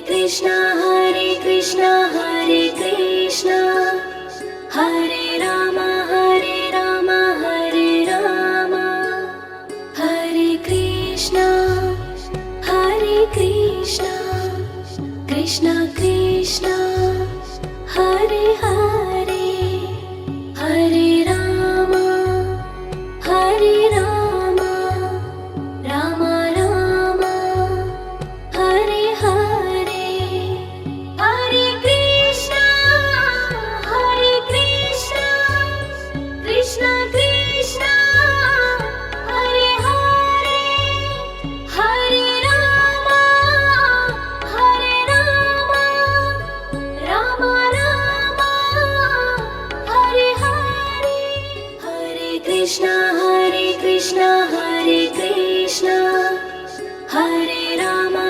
Krishna Hare Krishna Hare Rama Hare Rama Hare Krishna Krishna Krishna Hare Hare Hare Rama Rama Rama Hare Hare Hare Krishna Krishna Krishna Hare Hare Hare Rama Rama Rama Hare Hare Hare Krishna Hare Krishna Hare Rama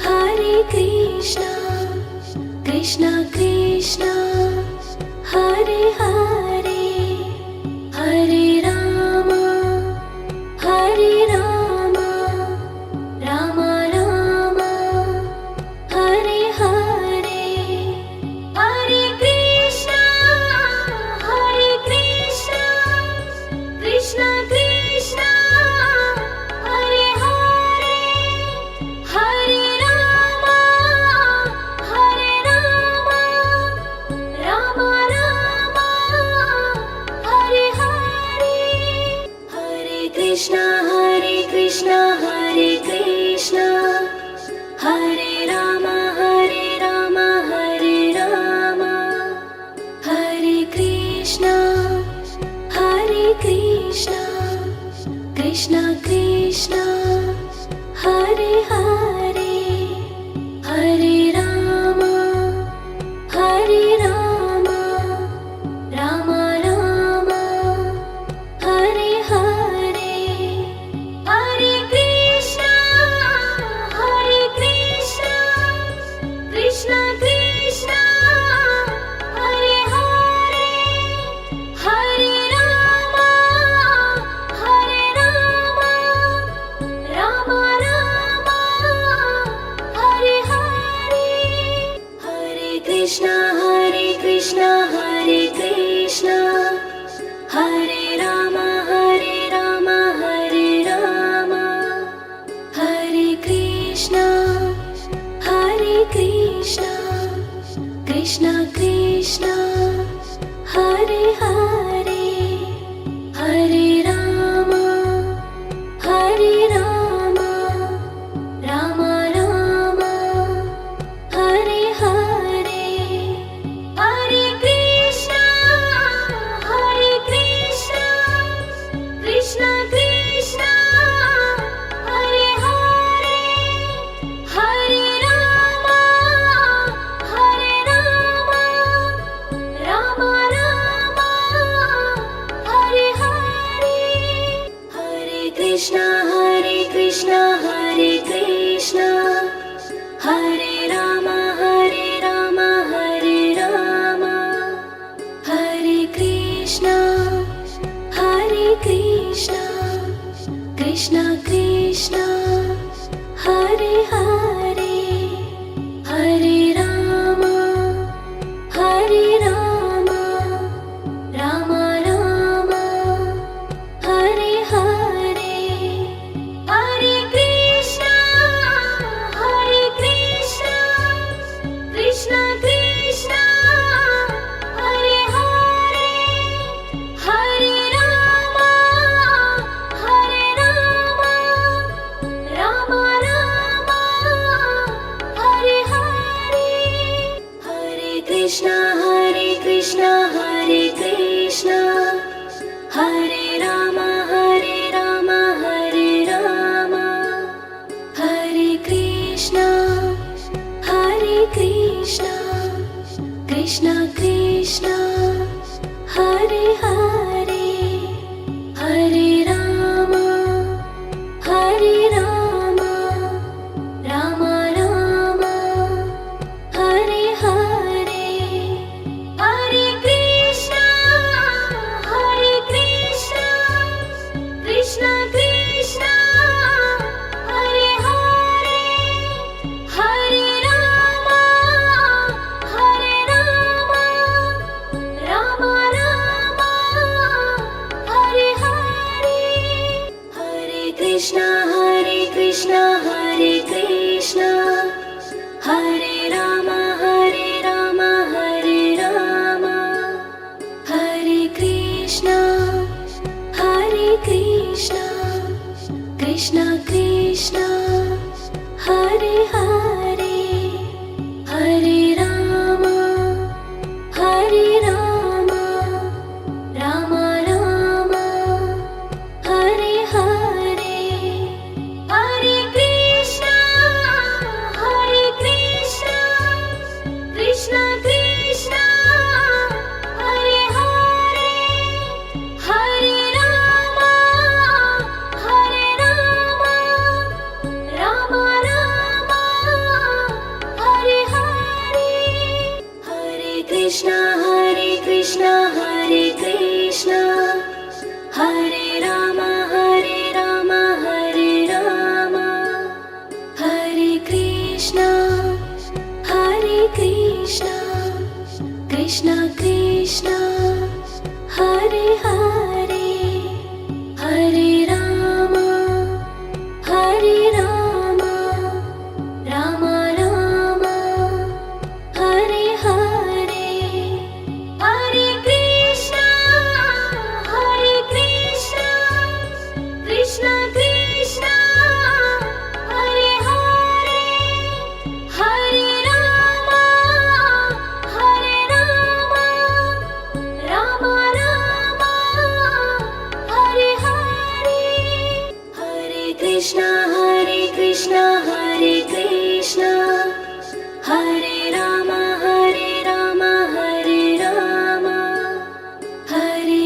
Hare Krishna Krishna Krishna Hare Hare Hare Rama Rama Rama Hare Hare Hare Krishna Krishna Krishna Hare Hare Hare Rama Rama Rama Hare Hare Hare Krishna Hare Krishna Hare Rama Hare Krishna Krishna Krishna Hare Hare Hare Rama Rama Rama Hare Hare Hare Krishna Krishna Krishna Hare Hare Hare Rama Rama Rama Hare Hare Hare Krishna Hare Krishna Hare Rama Hare Krishna Krishna Krishna Hare Hare Hare Rama Rama Rama Hare Hare Hare Krishna Krishna Krishna Hare Hare Hare Rama Rama Rama Hare Hare Hare Krishna Hare Krishna Hare Rama Hare Krishna Krishna Krishna Hare Hare Hare Rama Rama Rama Hare Hare Hare Krishna Krishna Krishna Hare Hare Hare Rama Rama Rama Hare Hare Hare Krishna Hare Rama Hare Krishna Krishna Krishna Hare Hare Hare Rama Rama Rama Hare Hare Hare Krishna Krishna Krishna Hare Krishna Hare Rama Hare Rama Hare Krishna Krishna Krishna Hare Hare Hare Rama Rama Rama Hare Hare Hare Krishna Krishna Krishna Hare Hare Hare Rama Rama Rama Hare Hare Hare Krishna Hare Krishna Hare Rama Hare Rama Hare Krishna Krishna Krishna Hare Hare Hare Rama Rama Rama Hare Hare Hare Krishna Krishna Krishna Hare Hare Hare Rama Rama Rama Hare Hare Hare Krishna Hare Rama Hare Rama Hare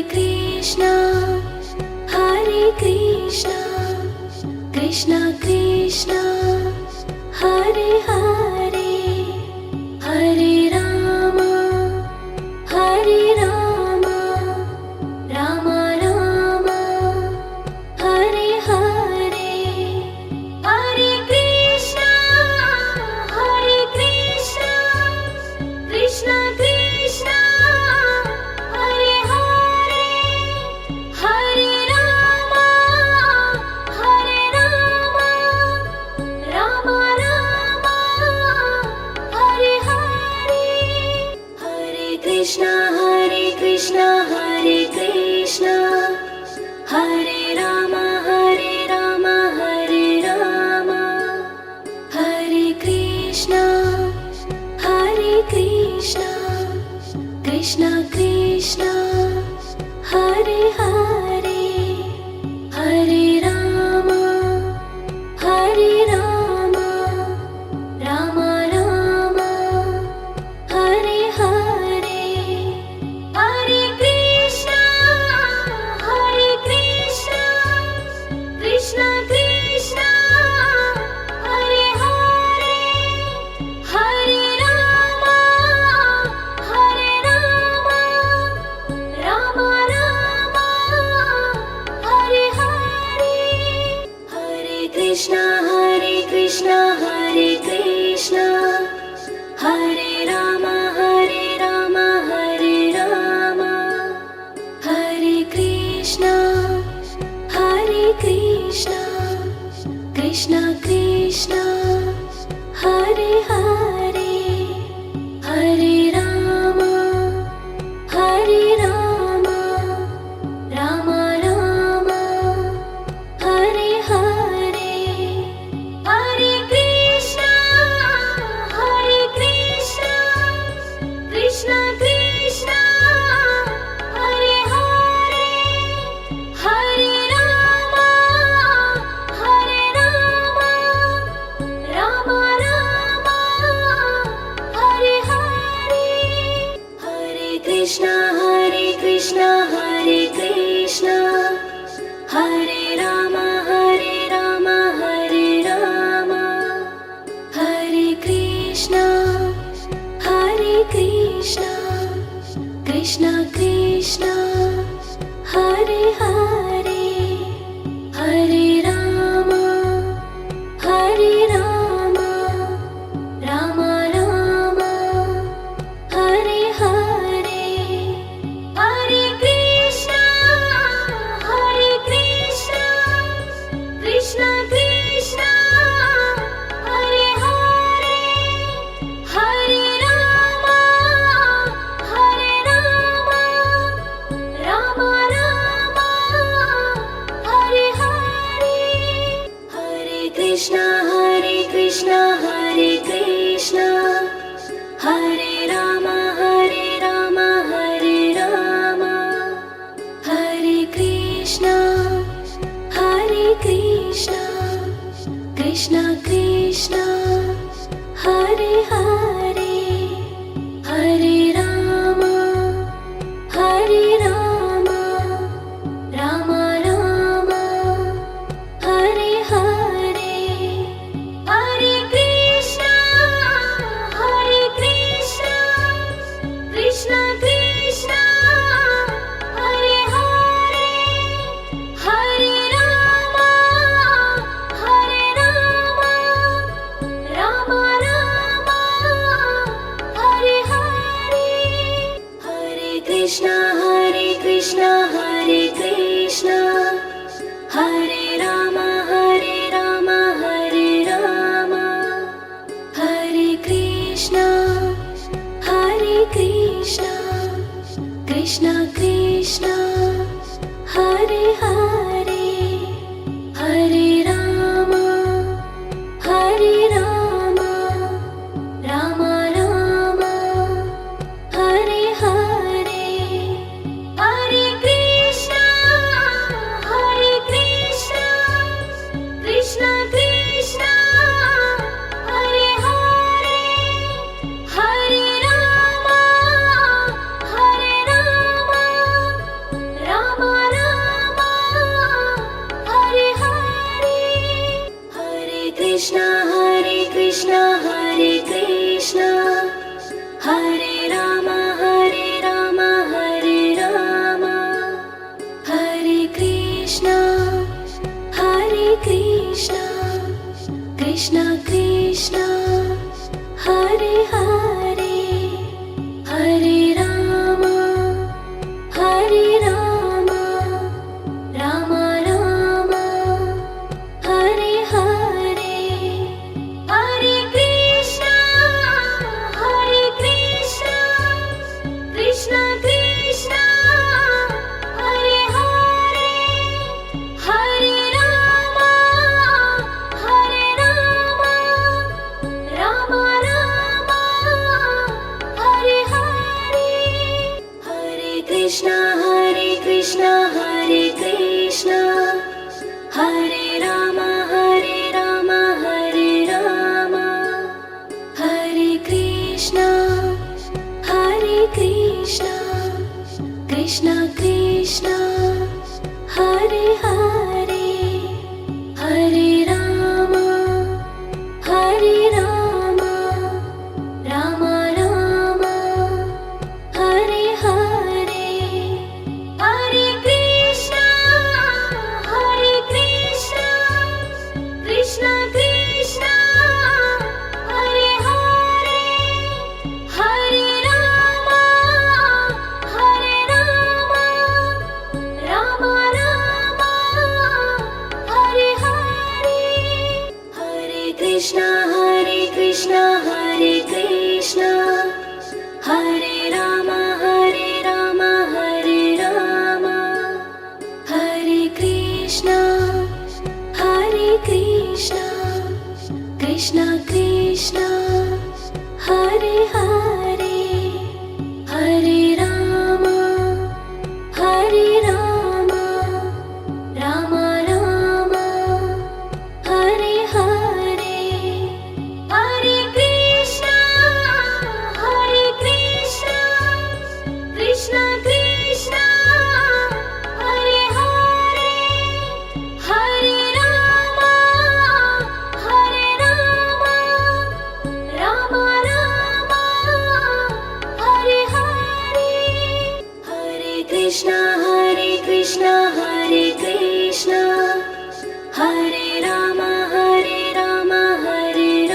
Krishna Krishna Krishna Hare Hare Hare Rama Rama Rama Hare Hare Hare Krishna Krishna Krishna Hare Hare Hare Rama Rama Rama Hare Hare Hare Krishna Hare Rama Hare Rama Hare Krishna Krishna Krishna Hare Hare Hare Rama Rama Rama Hare Hare Hare Krishna Krishna Krishna Hare Hare Hare Rama Rama Rama Hare Hare Hare Krishna Hare Rama Hare Rama Hare Krishna Krishna Krishna Hare Hare Hare Rama Rama Rama Hare Hare Hare Krishna Krishna Krishna Hare Hare Hare Rama Krishna Hare Krishna Hare Rama Hare Rama Hare Krishna Krishna Krishna Hare Hare Hare Rama Rama Rama Hare Hare Hare Krishna Krishna Krishna Hare Hare Hare Rama Rama Rama Hare Hare Hare Krishna Hare Krishna Hare Rama Hare Rama Hare Krishna Krishna Krishna Hare Hare Hare Rama Rama Rama Hare Hare Hare Krishna Krishna Krishna Hare Hare Hare Rama Rama Rama Hare Hare Hare Krishna Hare Krishna Hare Rama Hare Rama Hare Krishna Krishna Krishna Hare Hare Hare Rama Rama Rama Hare Hare Hare Krishna Krishna Krishna Hare Hare Hare Rama Rama Rama Hare Hare Hare Krishna Hare Krishna Hare Rama Hare Rama Hare Krishna Krishna Krishna Hare Hare Hare Rama Rama Rama Hare Hare Hare Krishna Krishna Krishna Hare Hare Hare Rama Rama Rama Hare Hare Hare Krishna Hare Krishna Hare Rama Hare Rama Hare Krishna Krishna Krishna Hare Hare Hare Rama Rama Rama Hare Hare Hare Krishna Krishna Krishna Hare Hare Hare Rama Rama Rama Hare Hare Hare Krishna Hare Krishna Hare Rama Hare Rama Hare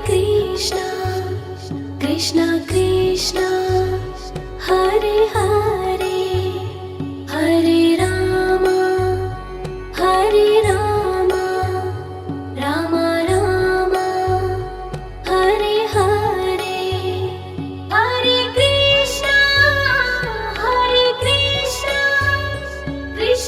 Krishna Krishna Krishna Hare Hare Hare Rama Rama Rama Hare Hare Hare Krishna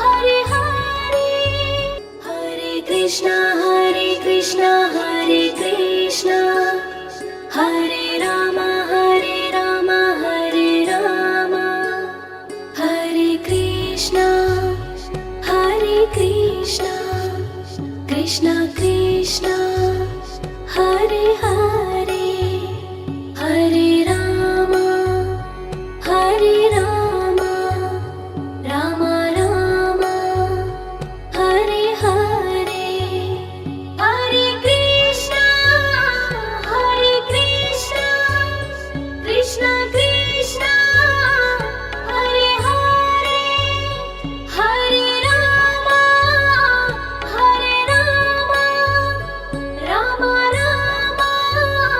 Hare Hare Hare Krishna Hare Krishna Hare Ram Hare Ram Hare Krishna Krishna Krishna Hare Hare Hare Ram Ram Ram Hare Hare Hare Krishna Krishna Krishna Hare Hare Hare Ram Ram Ram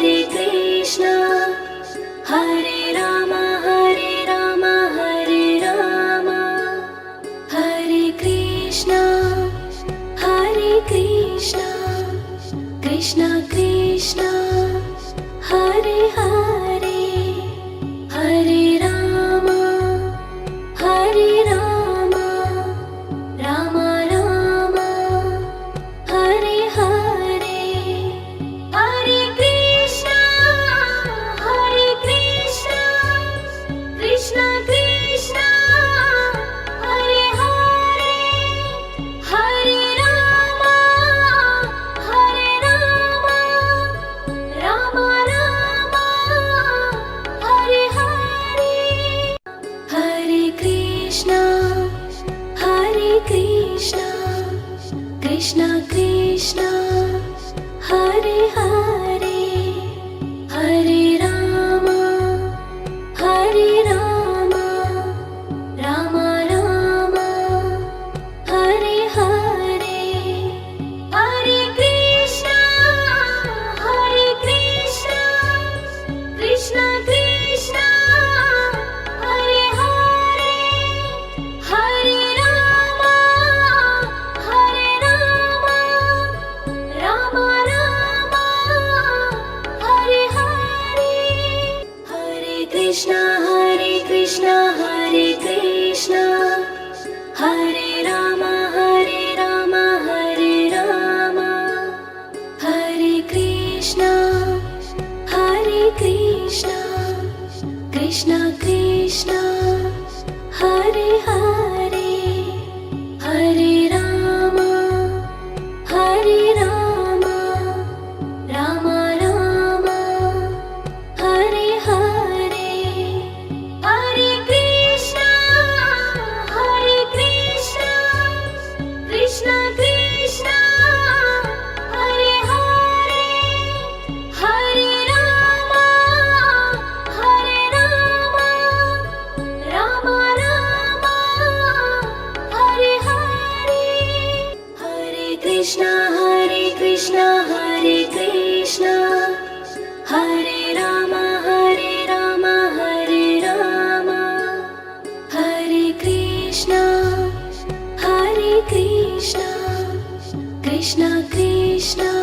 Hare Krishna, Hare Rama, Hare Rama, Hare Rama, Hare Krishna, Hare Krishna, Krishna Krishna, Hare Hare, Hare Rama, Hare Rama, Rama Rama, Hare Hare, Hare Krishna, Hare Krishna, Krishna Krishna, Hare Hare, Hare Rama, Hare Rama, Rama Rama, Hare Hare, Hare Krishna, Hare Krishna, Krishna Krishna, Hare Hare, Hare Rama, Hare Rama, Rama Rama, Hare Hare, Hare Krishna, Hare Krishna, Krishna Krishna, Hare Hare, Hare Rama, Hare Rama, Rama Rama, Hare Hare, Hare Krishna, Hare Krishna, Hare Krishna, Hare Rama, Hare Rama, Hare Rama, Hare Krishna, Hare Krishna, Krishna Krishna, Hare Hare, Hare Rama, Hare Rama, Rama Rama, Hare Hare, Hare Krishna, Hare Krishna, Krishna Krishna, Hare Hare, Hare Rama, Hare Rama, Rama Rama, Hare Hare, Hare Krishna, Hare Krishna, Hare Krishna, Hare Rama, Hare Rama, Hare Rama, Hare Krishna, Hare Krishna, Krishna Krishna,